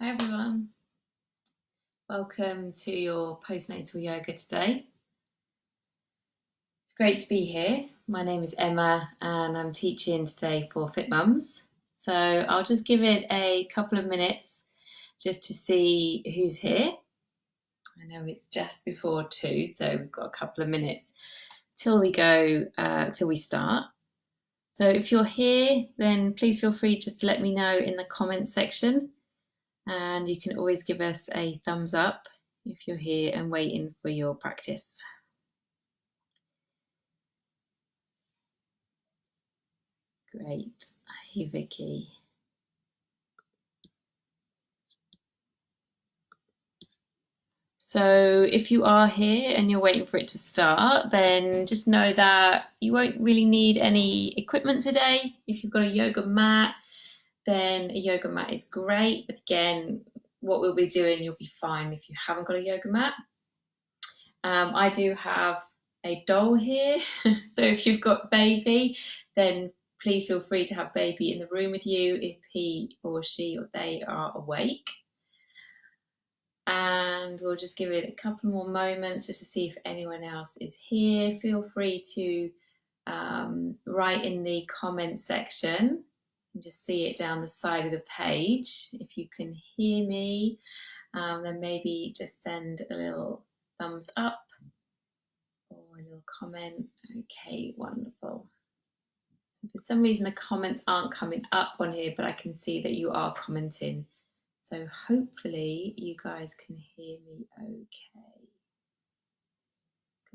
Hi everyone, welcome to your postnatal yoga today. It's great to be here. My name is Emma and I'm teaching today for Fit Mums. So I'll just give it a couple of minutes just to see who's here. I know it's just before 2, so we've got a couple of minutes till we start. So if you're here, then please feel free just to let me know in the comments section. And you can always give us a thumbs up if you're here and waiting for your practice. Great. Hey, Vicky. So if you are here and you're waiting for it to start, then just know that you won't really need any equipment today. If you've got a yoga mat, then a yoga mat is great. But again, what we'll be doing, you'll be fine if you haven't got a yoga mat. I do have a doll here. So if you've got baby, then please feel free to have baby in the room with you if he or she or they are awake. And we'll just give it a couple more moments just to see if anyone else is here. Feel free to write in the comment section and just see it down the side of the page. If you can hear me, then maybe just send a little thumbs up or a little comment. Okay, wonderful. For some reason the comments aren't coming up on here, but I can see that you are commenting. So hopefully you guys can hear me okay.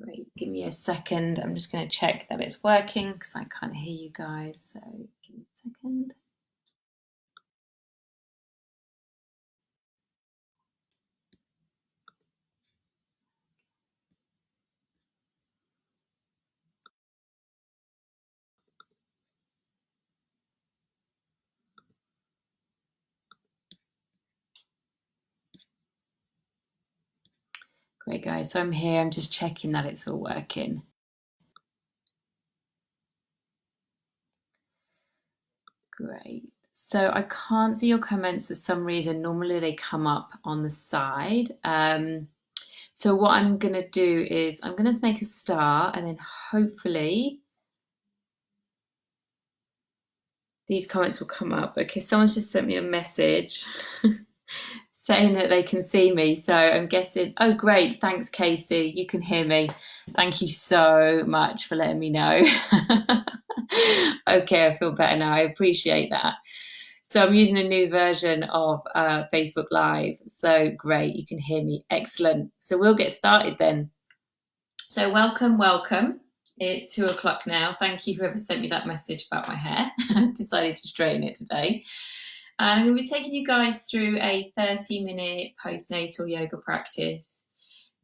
Great, give me a second. I'm just going to check that it's working because I can't hear you guys. So give me a second. Great, guys. So I'm here. I'm just checking that it's all working. Great. So I can't see your comments for some reason. Normally they come up on the side. So what I'm going to do is I'm going to make a start and then hopefully these comments will come up. Okay, someone's just sent me a message saying that they can see me. So I'm guessing, oh, great. Thanks, Casey. You can hear me. Thank you so much for letting me know. Okay, I feel better now. I appreciate that. So I'm using a new version of Facebook Live. So great, you can hear me. Excellent. So we'll get started then. So welcome. It's 2:00 now. Thank you whoever sent me that message about my hair. Decided to straighten it today. And I'm going to be taking you guys through a 30-minute postnatal yoga practice.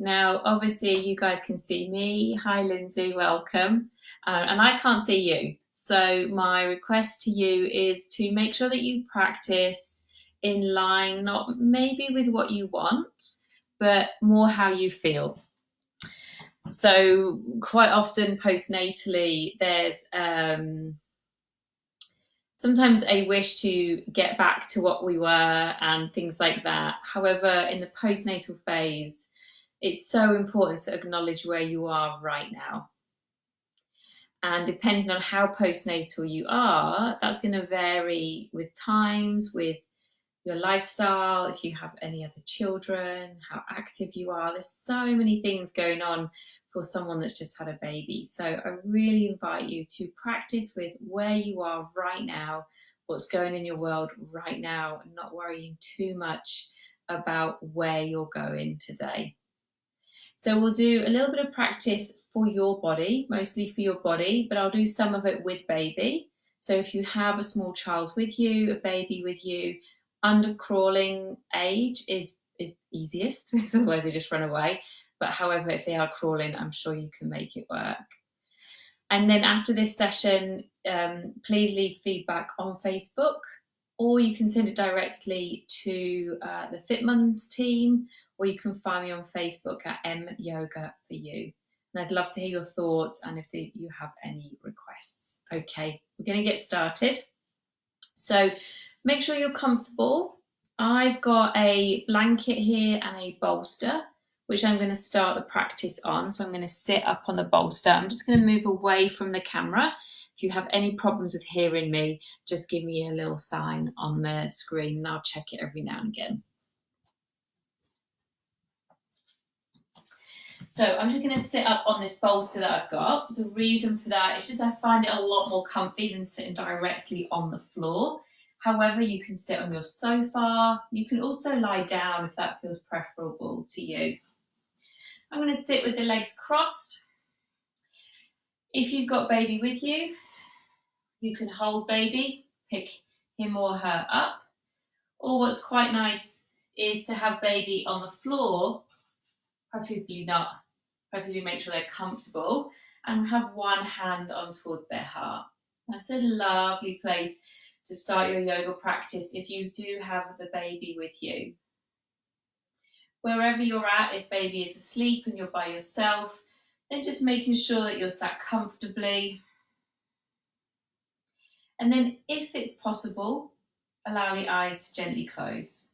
Now, obviously, you guys can see me. Hi, Lindsay, welcome. And I can't see you. So my request to you is to make sure that you practice in line, not maybe with what you want, but more how you feel. So quite often postnatally, there's sometimes a wish to get back to what we were and things like that. However, in the postnatal phase, it's so important to acknowledge where you are right now. And depending on how postnatal you are, that's going to vary with times, with your lifestyle, if you have any other children, how active you are. There's so many things going on for someone that's just had a baby. So I really invite you to practice with where you are right now, what's going in your world right now, and not worrying too much about where you're going today. So we'll do a little bit of practice for your body, mostly for your body, but I'll do some of it with baby. So if you have a small child with you, a baby with you, under crawling age is easiest, because otherwise they just run away. But however, if they are crawling, I'm sure you can make it work. And then after this session, please leave feedback on Facebook, or you can send it directly to the Fit Mums team, or you can find me on Facebook at M Yoga for You. And I'd love to hear your thoughts and if you have any requests. Okay, we're going to get started. So make sure you're comfortable. I've got a blanket here and a bolster, which I'm going to start the practice on. So I'm going to sit up on the bolster. I'm just going to move away from the camera. If you have any problems with hearing me, just give me a little sign on the screen and I'll check it every now and again. So I'm just going to sit up on this bolster that I've got. The reason for that is just I find it a lot more comfy than sitting directly on the floor. However, you can sit on your sofa. You can also lie down if that feels preferable to you. I'm going to sit with the legs crossed. If you've got baby with you, you can hold baby, pick him or her up. Or what's quite nice is to have baby on the floor, preferably make sure they're comfortable, and have one hand on towards their heart. That's a lovely place to start your yoga practice if you do have the baby with you. Wherever you're at, if baby is asleep and you're by yourself, then just making sure that you're sat comfortably. And then if it's possible, allow the eyes to gently close.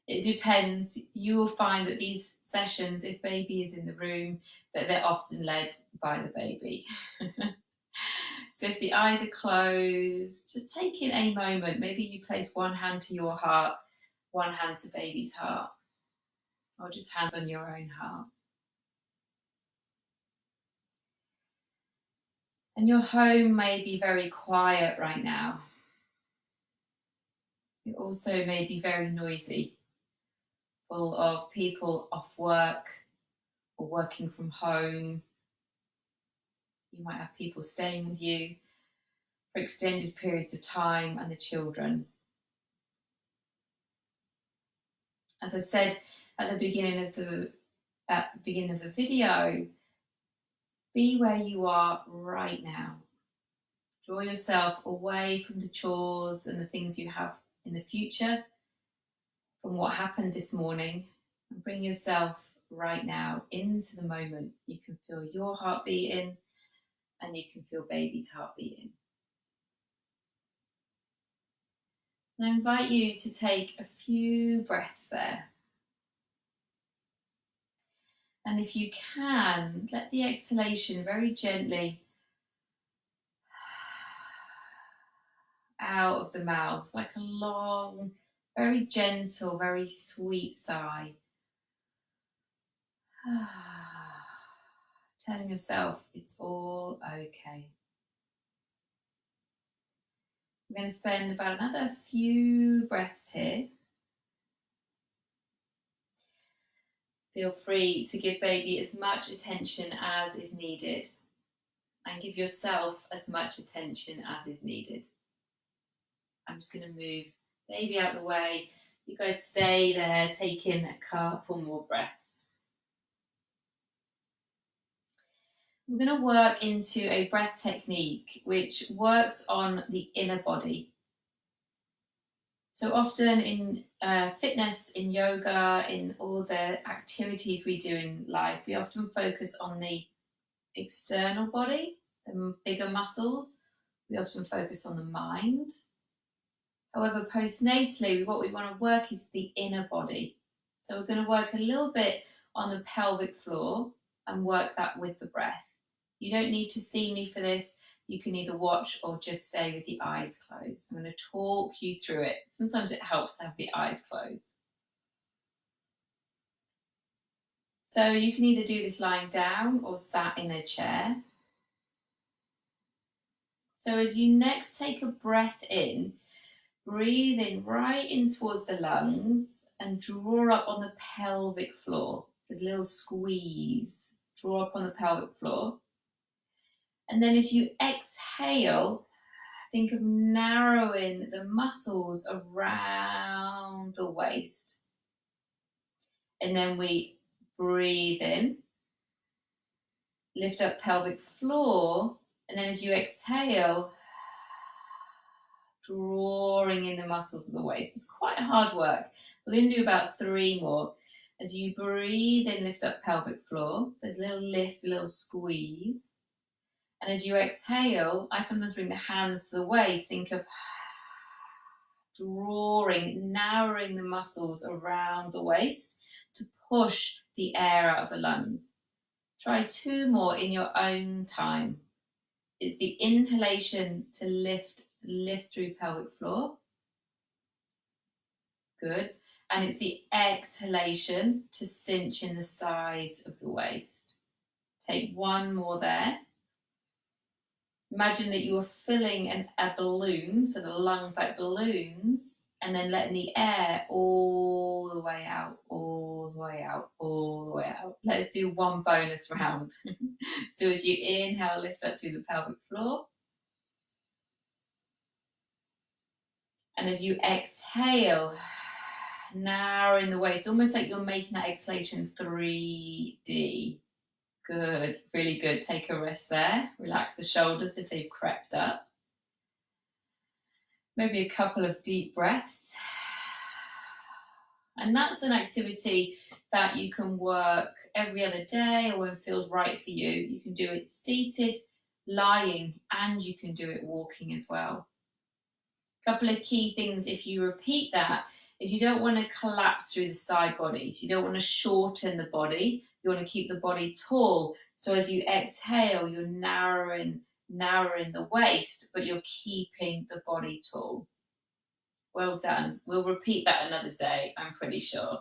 It depends. You will find that these sessions, if baby is in the room, that they're often led by the baby. So if the eyes are closed, just take in a moment. Maybe you place one hand to your heart, one hand to baby's heart, or just hands on your own heart. And your home may be very quiet right now. It also may be very noisy, full of people off work or working from home. You might have people staying with you for extended periods of time and the children. As I said at the beginning of the video, be where you are right now. Draw yourself away from the chores and the things you have in the future, from what happened this morning, and bring yourself right now into the moment. You can feel your heart beating and you can feel baby's heart beating. And I invite you to take a few breaths there. And if you can, let the exhalation very gently out of the mouth, like a long, very gentle, very sweet sigh. Telling yourself it's all okay. I'm going to spend about another few breaths here. Feel free to give baby as much attention as is needed, and give yourself as much attention as is needed. I'm just going to move baby out of the way. You guys stay there, taking a couple more breaths. I'm going to work into a breath technique which works on the inner body. So often in fitness, in yoga, in all the activities we do in life, we often focus on the external body, the bigger muscles. We often focus on the mind. However, postnatally, what we want to work is the inner body. So we're going to work a little bit on the pelvic floor and work that with the breath. You don't need to see me for this. You can either watch or just stay with the eyes closed. I'm going to talk you through it. Sometimes it helps to have the eyes closed. So you can either do this lying down or sat in a chair. So as you next take a breath in, breathe in right in towards the lungs and draw up on the pelvic floor. There's a little squeeze. Draw up on the pelvic floor. And then as you exhale, think of narrowing the muscles around the waist. And then we breathe in, lift up pelvic floor, and then as you exhale, drawing in the muscles of the waist. It's quite hard work. We're going to do about 3 more. As you breathe in, lift up pelvic floor. So there's a little lift, a little squeeze. And as you exhale, I sometimes bring the hands to the waist. Think of drawing, narrowing the muscles around the waist to push the air out of the lungs. Try 2 more in your own time. It's the inhalation to lift through pelvic floor. Good. And it's the exhalation to cinch in the sides of the waist. Take 1 more there. Imagine that you are filling a balloon, so the lungs like balloons, and then letting the air all the way out, all the way out, all the way out. Let's do 1 bonus round. So as you inhale, lift up through the pelvic floor. And as you exhale, narrowing the waist, almost like you're making that exhalation 3D. Good, really good. Take a rest there. Relax the shoulders if they've crept up. Maybe a couple of deep breaths. And that's an activity that you can work every other day or when it feels right for you. You can do it seated, lying, and you can do it walking as well. A couple of key things if you repeat that is you don't want to collapse through the side bodies. You don't want to shorten the body. You want to keep the body tall. So as you exhale, you're narrowing the waist, but you're keeping the body tall. Well done. We'll repeat that another day, I'm pretty sure.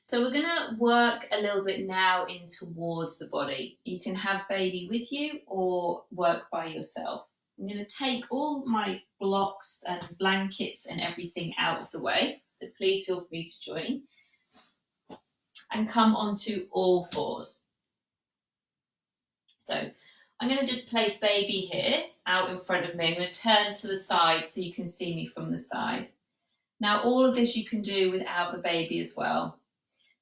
So we're going to work a little bit now in towards the body. You can have baby with you or work by yourself. I'm going to take all my blocks and blankets and everything out of the way. So please feel free to join. And come onto all fours. So I'm going to just place baby here out in front of me. I'm going to turn to the side so you can see me from the side. Now all of this you can do without the baby as well.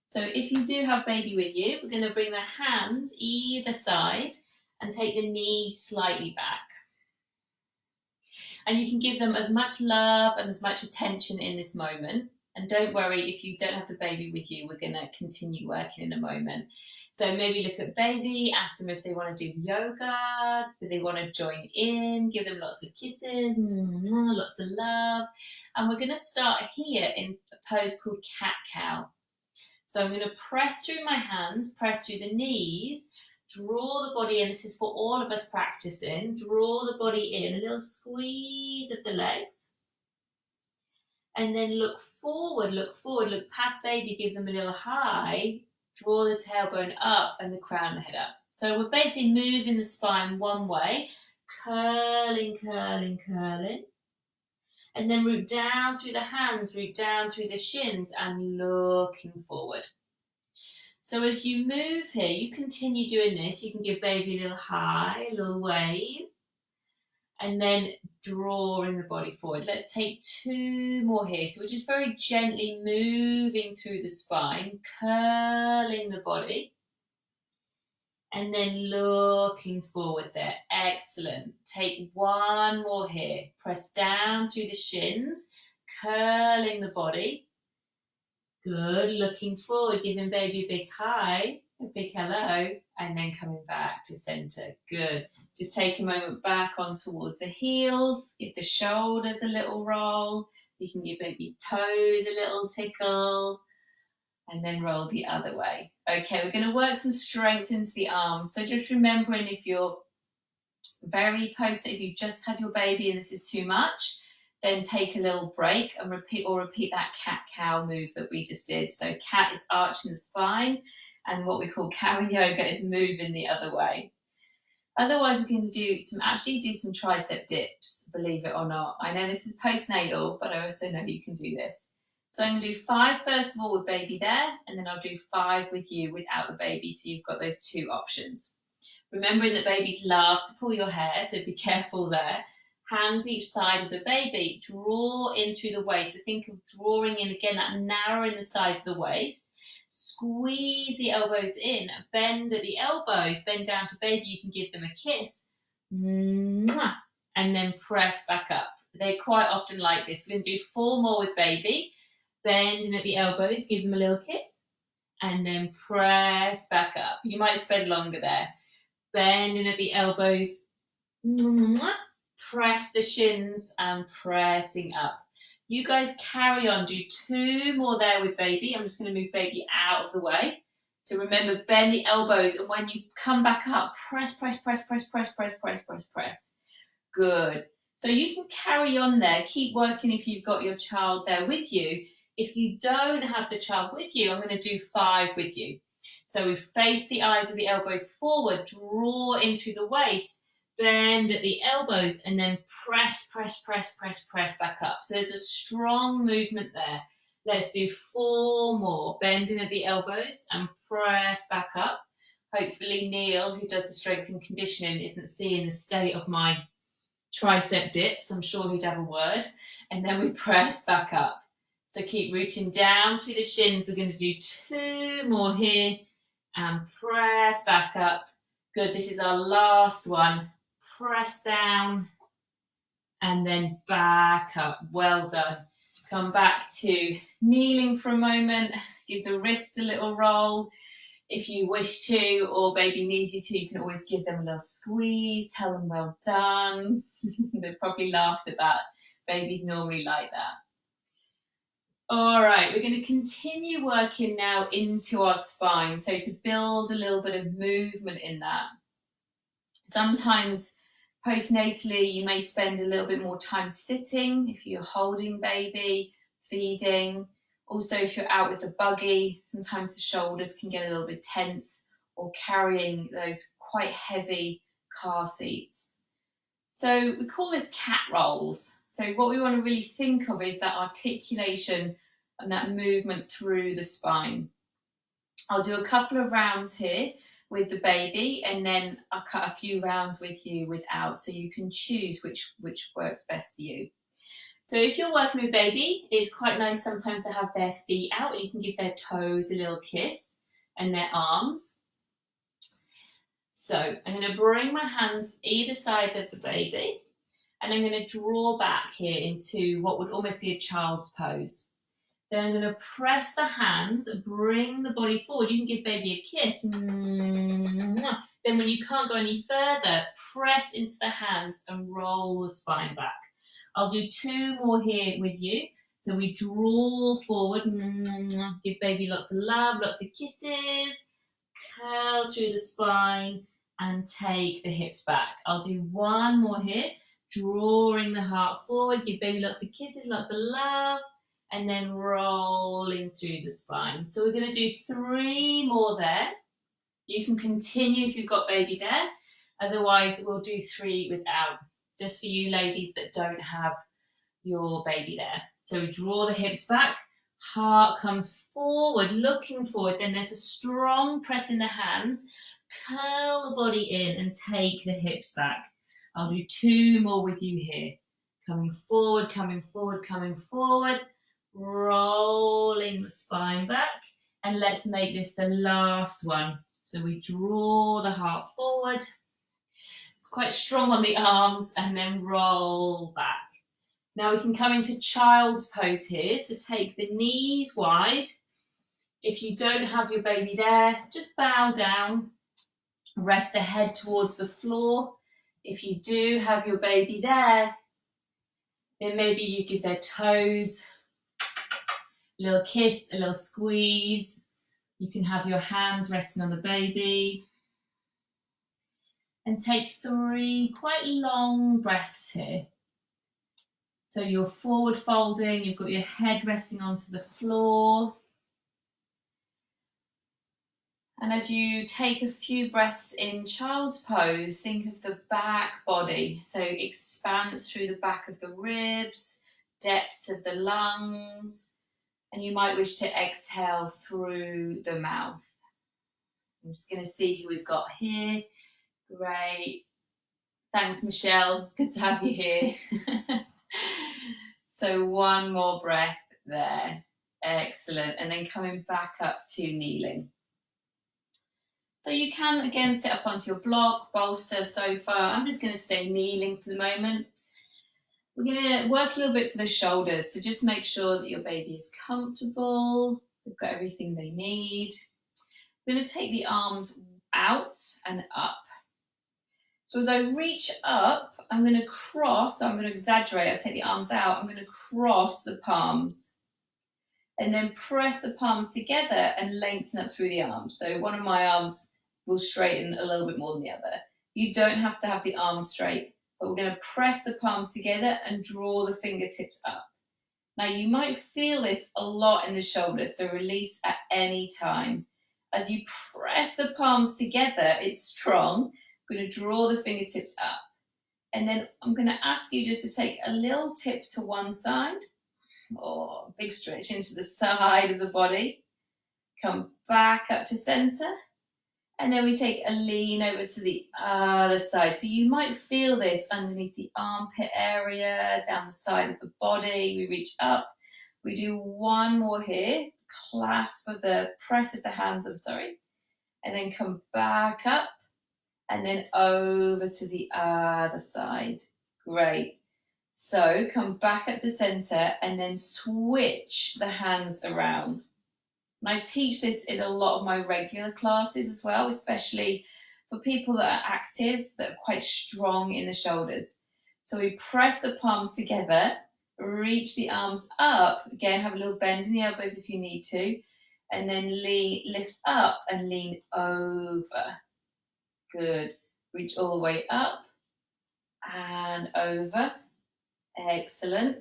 So if you do have baby with you, we're going to bring the hands either side and take the knees slightly back. And you can give them as much love and as much attention in this moment. And don't worry, if you don't have the baby with you, we're going to continue working in a moment. So maybe look at baby, ask them if they want to do yoga, if they want to join in, give them lots of kisses, lots of love. And we're going to start here in a pose called cat-cow. So I'm going to press through my hands, press through the knees, draw the body in. This is for all of us practicing. Draw the body in, a little squeeze of the legs. And then look forward, look past baby, give them a little high, draw the tailbone up and the crown of the head up. So we're basically moving the spine one way, curling, curling, curling. And then root down through the hands, root down through the shins and looking forward. So as you move here, you continue doing this. You can give baby a little high, a little wave. And then drawing the body forward. Let's take 2 more here. So we're just very gently moving through the spine, curling the body, and then looking forward there. Excellent. Take 1 more here. Press down through the shins, curling the body. Good. Looking forward, giving baby a big hi, a big hello, and then coming back to center. Good. Just take a moment back on towards the heels, give the shoulders a little roll. You can give baby's toes a little tickle, and then roll the other way. Okay, we're going to work some strength into the arms. So just remembering if you're very postnatal, if you've just had your baby and this is too much, then take a little break and repeat that cat-cow move that we just did. So cat is arching the spine, and what we call cow in yoga is moving the other way. Otherwise, we can do some tricep dips, believe it or not. I know this is postnatal, but I also know you can do this. So I'm going to do 5 first of all with baby there, and then I'll do 5 with you without the baby, so you've got those 2 options. Remembering that babies love to pull your hair, so be careful there. Hands each side of the baby, draw in through the waist. So think of drawing in again, that narrowing the size of the waist. Squeeze the elbows in, bend at the elbows, bend down to baby. You can give them a kiss. And then press back up. They quite often like this. We're going to do 4 more with baby. Bending at the elbows, give them a little kiss. And then press back up. You might spend longer there. Bending at the elbows. Press the shins and pressing up. You guys carry on, do 2 more there with baby. I'm just going to move baby out of the way. So remember, bend the elbows, and when you come back up, press, press, press, press, press, press, press, press, press. Good. So you can carry on there. Keep working if you've got your child there with you. If you don't have the child with you, I'm going to do 5 with you. So we face the eyes of the elbows forward, draw in through the waist, bend at the elbows, and then press, press, press, press, press back up. So there's a strong movement there. Let's do 4 more. Bending at the elbows and press back up. Hopefully Neil, who does the strength and conditioning, isn't seeing the state of my tricep dips. I'm sure he'd have a word. And then we press back up. So keep rooting down through the shins. We're going to do 2 more here and press back up. Good, this is our last one. Press down and then back up. Well done. Come back to kneeling for a moment. Give the wrists a little roll. If you wish to, or baby needs you to, you can always give them a little squeeze. Tell them well done. They probably laughed at that. Babies normally like that. All right, we're going to continue working now into our spine. So to build a little bit of movement in that. Sometimes postnatally, you may spend a little bit more time sitting if you're holding baby, feeding. Also, if you're out with the buggy, sometimes the shoulders can get a little bit tense, or carrying those quite heavy car seats. So we call this cat rolls. So what we want to really think of is that articulation and that movement through the spine. I'll do a couple of rounds here with the baby, and then I'll cut a few rounds with you without, so you can choose which works best for you. So if you're working with baby, it's quite nice sometimes to have their feet out, and you can give their toes a little kiss and their arms. So I'm going to bring my hands either side of the baby, and I'm going to draw back here into what would almost be a child's pose. Then I'm going to press the hands, bring the body forward. You can give baby a kiss. Then when you can't go any further, press into the hands and roll the spine back. I'll do 2 more here with you. So we draw forward, give baby lots of love, lots of kisses, curl through the spine and take the hips back. I'll do 1 more here, drawing the heart forward, give baby lots of kisses, lots of love, and then rolling through the spine. So we're going to do 3 more there. You can continue if you've got baby there. Otherwise, we'll do 3 without, just for you ladies that don't have your baby there. So we draw the hips back, heart comes forward, looking forward. Then there's a strong press in the hands. Curl the body in and take the hips back. I'll do 2 more with you here. Coming forward, coming forward, coming forward. Rolling the spine back, and let's make this the last one. So we draw the heart forward, it's quite strong on the arms, and then roll back. Now we can come into child's pose here, so take the knees wide. If you don't have your baby there, just bow down, rest the head towards the floor. If you do have your baby there, then maybe you give their toes a little kiss, a little squeeze. You can have your hands resting on the baby. And take 3 quite long breaths here. So you're forward folding, you've got your head resting onto the floor. And as you take a few breaths in child's pose, think of the back body. So expanse through the back of the ribs, depths of the lungs. And you might wish to exhale through the mouth. I'm just going to see who we've got here. Great. Thanks, Michelle. Good to have you here. So 1 more breath there. Excellent. And then coming back up to kneeling. So you can, again, sit up onto your block, bolster, sofa. I'm just going to stay kneeling for the moment. We're going to work a little bit for the shoulders, so just make sure that your baby is comfortable, they've got everything they need. We're going to take the arms out and up. So as I reach up, I'm going to cross, so I'm going to exaggerate, I take the arms out, I'm going to cross the palms and then press the palms together and lengthen up through the arms. So one of my arms will straighten a little bit more than the other. You don't have to have the arms straight, but we're going to press the palms together and draw the fingertips up. Now you might feel this a lot in the shoulders, so release at any time. As you press the palms together, it's strong. I'm going to draw the fingertips up. And then I'm going to ask you just to take a little tip to one side. Oh, big stretch into the side of the body. Come back up to center. And then we take a lean over to the other side. So you might feel this underneath the armpit area, down the side of the body. We reach up. We do one more here. Clasp of the, press of the hands, I'm sorry. And then come back up. And then over to the other side. Great. So come back up to center and then switch the hands around. And I teach this in a lot of my regular classes as well, especially for people that are active, that are quite strong in the shoulders. So we press the palms together, reach the arms up, again, have a little bend in the elbows if you need to, and then lift up and lean over. Good. Reach all the way up and over. Excellent.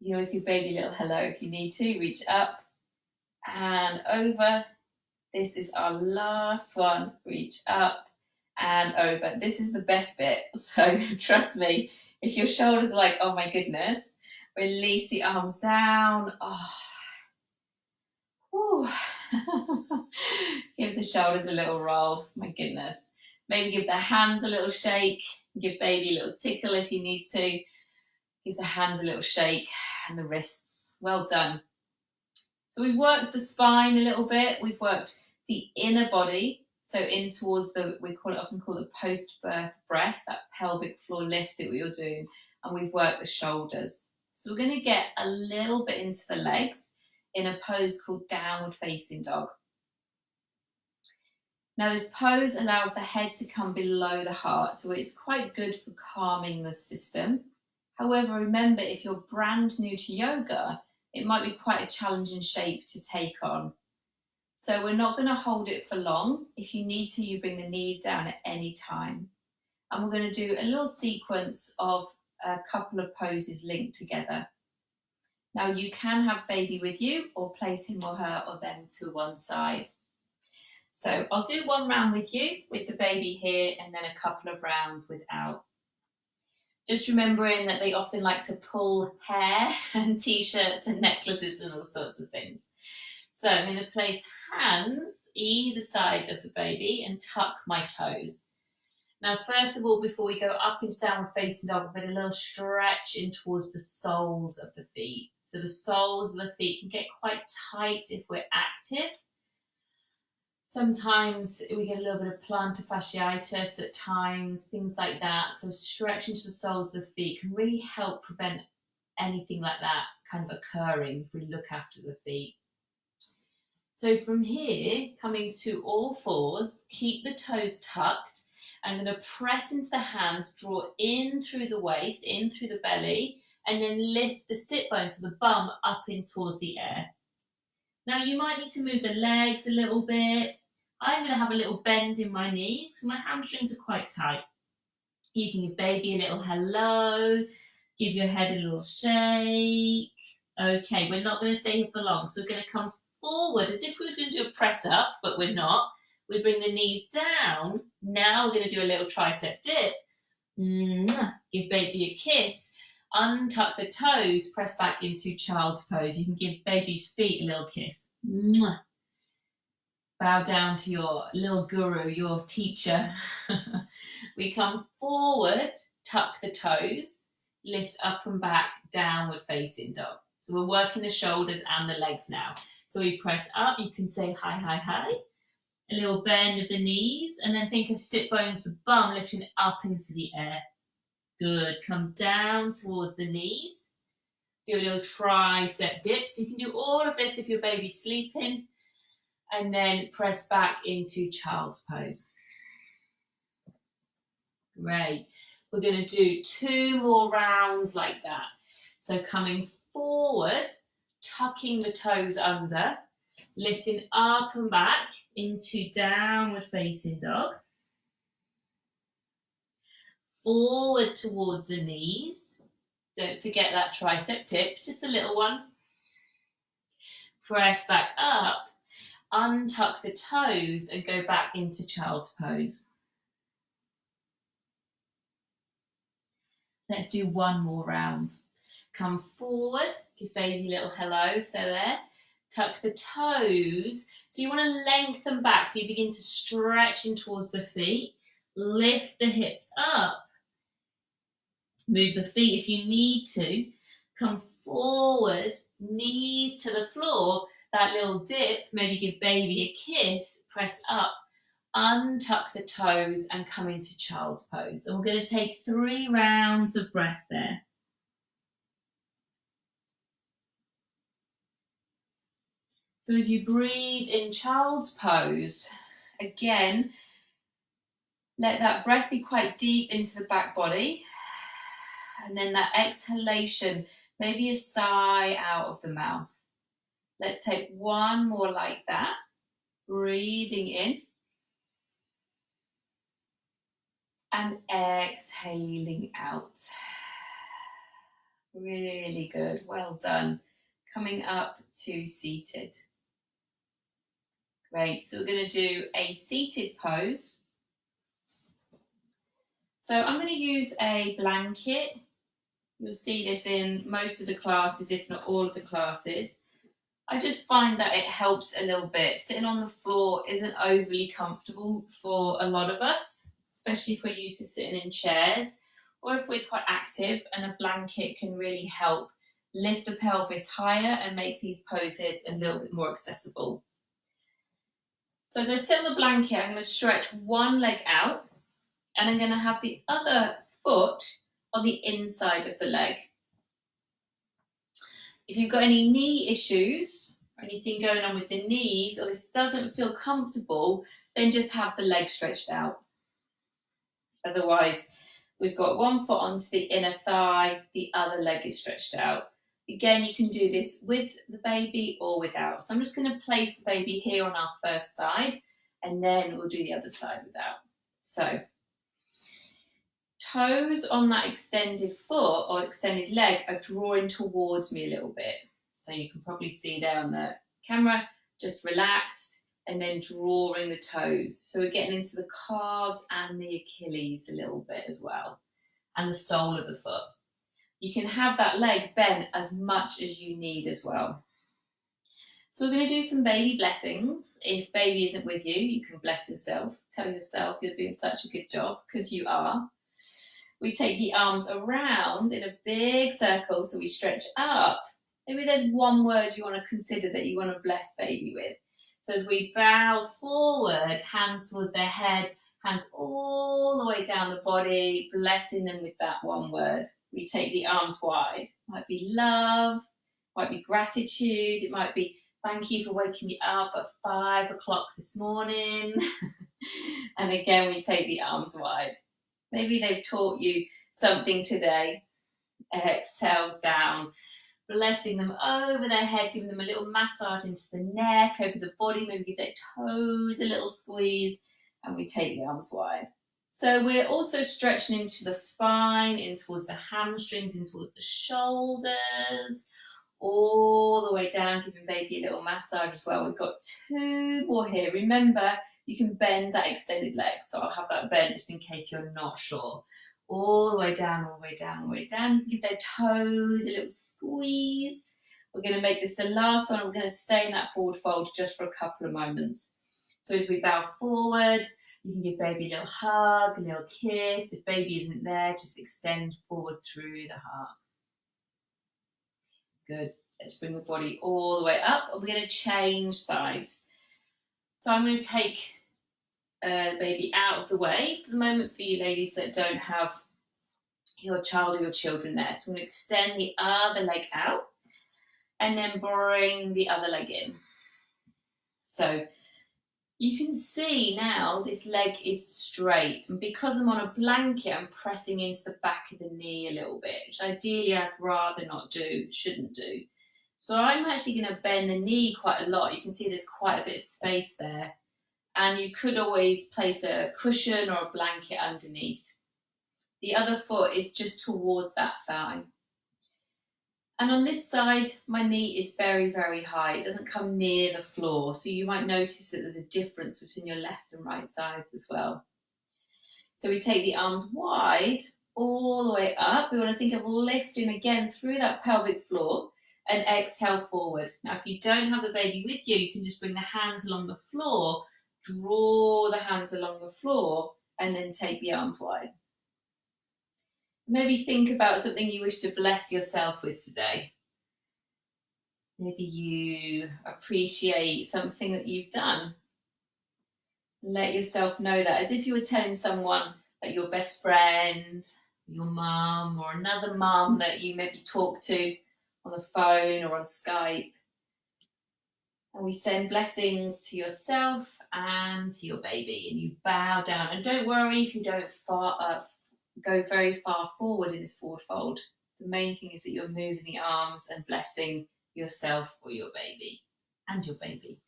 You can always give baby a little hello if you need to. Reach up and over. This is our last one. Reach up and over. This is the best bit. So trust me, if your shoulders are like, oh my goodness, release the arms down. Oh. Give the shoulders a little roll. My goodness. Maybe give the hands a little shake. Give baby a little tickle if you need to. Give the hands a little shake and the wrists. Well done. So we've worked the spine a little bit. We've worked the inner body. So in towards the, we often call it post-birth breath, that pelvic floor lift that we were doing. And we've worked the shoulders. So we're going to get a little bit into the legs in a pose called downward facing dog. Now this pose allows the head to come below the heart, so it's quite good for calming the system. However, remember, if you're brand new to yoga, it might be quite a challenging shape to take on. So we're not going to hold it for long. If you need to, you bring the knees down at any time. And we're going to do a little sequence of a couple of poses linked together. Now you can have baby with you or place him or her or them to one side. So I'll do one round with you, with the baby here, and then a couple of rounds without. Just remembering that they often like to pull hair and t-shirts and necklaces and all sorts of things. So I'm going to place hands either side of the baby and tuck my toes. Now, first of all, before we go up into downward facing dog, we'll get a little stretch in towards the soles of the feet. So the soles of the feet can get quite tight if we're active. Sometimes we get a little bit of plantar fasciitis at times, things like that. So stretching to the soles of the feet can really help prevent anything like that kind of occurring if we look after the feet. So from here, coming to all fours, keep the toes tucked. I'm going to press into the hands, draw in through the waist, in through the belly, and then lift the sit bones, so the bum up in towards the air. Now you might need to move the legs a little bit. I'm going to have a little bend in my knees because my hamstrings are quite tight. You can give baby a little hello, give your head a little shake. Okay, we're not going to stay here for long, so we're going to come forward as if we were going to do a press up, but we're not. We bring the knees down. Now we're going to do a little tricep dip. Give baby a kiss. Untuck the toes, press back into child's pose. You can give baby's feet a little kiss. Bow down to your little guru, your teacher. We come forward, tuck the toes, lift up and back, downward facing dog. So we're working the shoulders and the legs now. So we press up, you can say hi, hi, hi. A little bend of the knees, and then think of sit bones, the bum lifting up into the air. Good, come down towards the knees. Do a little tricep dip. So you can do all of this if your baby's sleeping. And then press back into child's pose. Great. We're going to do 2 more rounds like that. So coming forward, tucking the toes under, lifting up and back into downward facing dog. Forward towards the knees. Don't forget that tricep tip, just a little one. Press back up, untuck the toes and go back into child's pose. Let's do 1 more round. Come forward, give baby a little hello if they're there. Tuck the toes. So you want to lengthen back, so you begin to stretch in towards the feet. Lift the hips up. Move the feet if you need to. Come forward, knees to the floor. That little dip, maybe give baby a kiss. Press up, untuck the toes and come into child's pose. And we're going to take 3 rounds of breath there. So as you breathe in child's pose, again, let that breath be quite deep into the back body. And then that exhalation, maybe a sigh out of the mouth. Let's take 1 more like that. Breathing in. And exhaling out. Really good. Well done. Coming up to seated. Great. So we're going to do a seated pose. So I'm going to use a blanket. You'll see this in most of the classes, if not all of the classes. I just find that it helps a little bit. Sitting on the floor isn't overly comfortable for a lot of us, especially if we're used to sitting in chairs or if we're quite active, and a blanket can really help lift the pelvis higher and make these poses a little bit more accessible. So as I sit on the blanket, I'm going to stretch 1 leg out and I'm going to have the other foot on the inside of the leg. If you've got any knee issues or anything going on with the knees, or this doesn't feel comfortable, then just have the leg stretched out. Otherwise, we've got 1 foot onto the inner thigh, the other leg is stretched out. Again, you can do this with the baby or without. So I'm just going to place the baby here on our first side, and then we'll do the other side without. So, toes on that extended foot or extended leg are drawing towards me a little bit. So you can probably see there on the camera, just relaxed and then drawing the toes. So we're getting into the calves and the Achilles a little bit as well, and the sole of the foot. You can have that leg bent as much as you need as well. So we're going to do some baby blessings. If baby isn't with you, you can bless yourself. Tell yourself you're doing such a good job, because you are. We take the arms around in a big circle, so we stretch up. Maybe there's 1 word you want to consider that you want to bless baby with. So as we bow forward, hands towards their head, hands all the way down the body, blessing them with that 1 word. We take the arms wide. It might be love, might be gratitude, it might be thank you for waking me up at 5 o'clock this morning. And again, we take the arms wide. Maybe they've taught you something today. Exhale down, blessing them over their head, giving them a little massage into the neck, over the body, maybe give their toes a little squeeze, and we take the arms wide. So we're also stretching into the spine, in towards the hamstrings, in towards the shoulders, all the way down, giving baby a little massage as well. We've got 2 more here. Remember, you can bend that extended leg, so I'll have that bent just in case you're not sure. All the way down, all the way down, all the way down. You can give their toes a little squeeze. We're going to make this the last one. We're going to stay in that forward fold just for a couple of moments. So as we bow forward, you can give baby a little hug, a little kiss. If baby isn't there, just extend forward through the heart. Good. Let's bring the body all the way up. And we're going to change sides. So I'm going to take the baby out of the way for the moment for you ladies that don't have your child or your children there. So I'm going to extend the other leg out and then bring the other leg in. So You can see now this leg is straight, and because I'm on a blanket, I'm pressing into the back of the knee a little bit, which ideally I'd rather not do, shouldn't do. So I'm actually going to bend the knee quite a lot. You can see there's quite a bit of space there. And you could always place a cushion or a blanket underneath. The other foot is just towards that thigh. And on this side, my knee is very, very high. It doesn't come near the floor. So you might notice that there's a difference between your left and right sides as well. So we take the arms wide all the way up. We want to think of lifting again through that pelvic floor and exhale forward. Now, if you don't have the baby with you, you can just bring the hands along the floor, draw the hands along the floor, and then take the arms wide. Maybe think about something you wish to bless yourself with today. Maybe you appreciate something that you've done. Let yourself know that as if you were telling someone, like your best friend, your mum, or another mum that you maybe talk to on the phone or on Skype. And we send blessings to yourself and to your baby, and you bow down. And don't worry if you don't go very far forward in this forward fold. The main thing is that you're moving the arms and blessing yourself or your baby and your baby.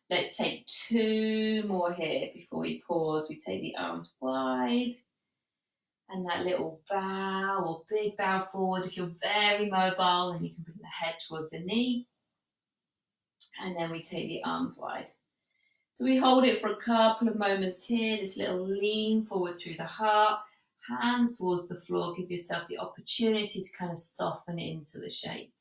Let's take 2 more here before we pause. We take the arms wide and that little bow or big bow forward. If you're very mobile, then you can bring the head towards the knee. And then we take the arms wide. So we hold it for a couple of moments here, this little lean forward through the heart. Hands towards the floor, give yourself the opportunity to kind of soften into the shape.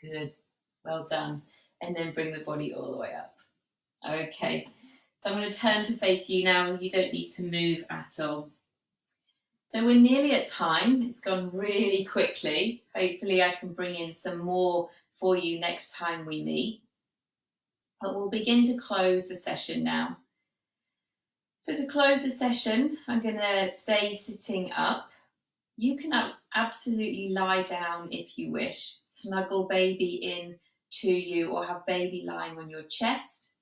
Good, well done. And then bring the body all the way up. Okay, so I'm going to turn to face you now, and you don't need to move at all. So we're nearly at time. It's gone really quickly. Hopefully I can bring in some more for you next time we meet. But we'll begin to close the session now. So to close the session, I'm going to stay sitting up. You can absolutely lie down if you wish. Snuggle baby in to you or have baby lying on your chest.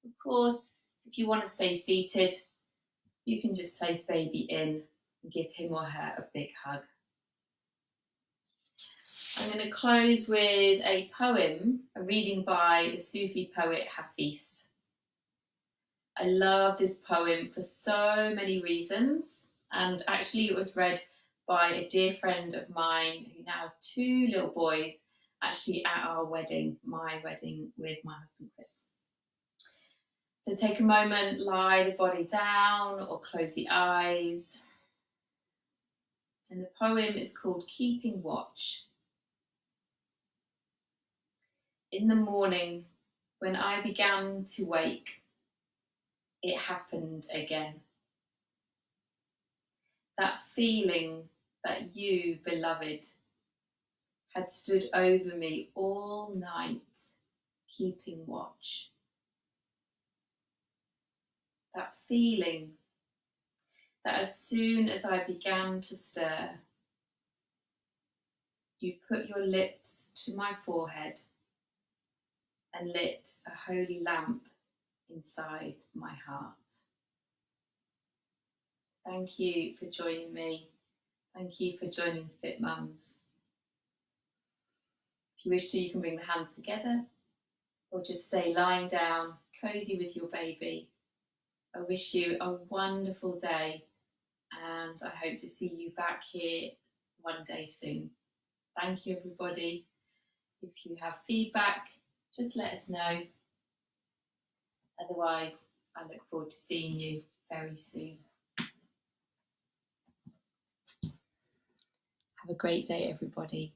Of course, if you want to stay seated, you can just place baby in and give him or her a big hug. I'm going to close with a poem, a reading by the Sufi poet Hafiz. I love this poem for so many reasons, and actually it was read by a dear friend of mine who now has 2 little boys, actually at our wedding, my wedding with my husband Chris. So take a moment, lie the body down or close the eyes. And the poem is called Keeping Watch. In the morning, when I began to wake, it happened again. That feeling that you, beloved, had stood over me all night, keeping watch. That feeling that as soon as I began to stir, you put your lips to my forehead and lit a holy lamp inside my heart. Thank you for joining me. Thank you for joining Fit Mums. If you wish to, you can bring the hands together or just stay lying down, cozy with your baby. I wish you a wonderful day, and I hope to see you back here one day soon. Thank you, everybody. If you have feedback, just let us know. Otherwise, I look forward to seeing you very soon. Have a great day, everybody.